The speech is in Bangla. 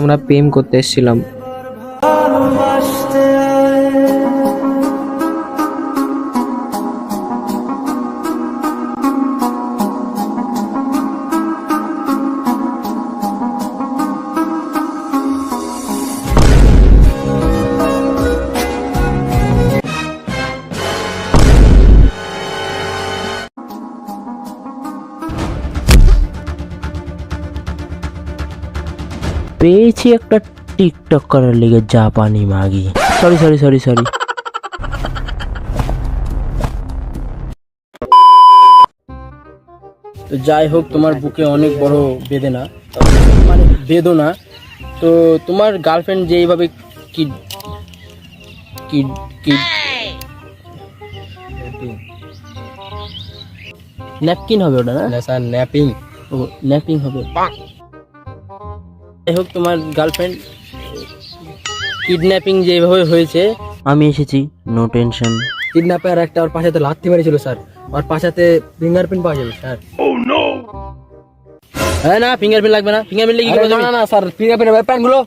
আমরা প্রেম করতে এসেছিলাম। পেয়েছি একটা টিকটক করার লেগে জাপানি মাগি। Sorry sorry sorry sorry. তো যাই হোক, তোমার বুকে অনেক বড় বেদনা, মানে বেদনা। তো তোমার গার্লফ্রেন্ড যে এইভাবে কি কি কি ন্যাপকিন হবে ওটা, না স্যার ন্যাপিং। ও ন্যাপিং হবে। যাই হোক, তোমার গার্লফ্রেন্ড কিডন্যাপিং যেভাবে হয়েছে, আমি এসেছি, নো টেনশন। কিডন্যাপার একটা ওর পাশাতে লাথি মেরেছিল স্যার, ওর পাশাতে ফিঙ্গারপ্রিন্ট পাওয়া যাবে স্যার। হ্যাঁ না, ফিঙ্গারপ্রিন্ট লাগবে না, ফিঙ্গারপ্রিন্ট লাগবে না স্যার, ফিঙ্গারপ্রিন্ট প্যান্ট গুলো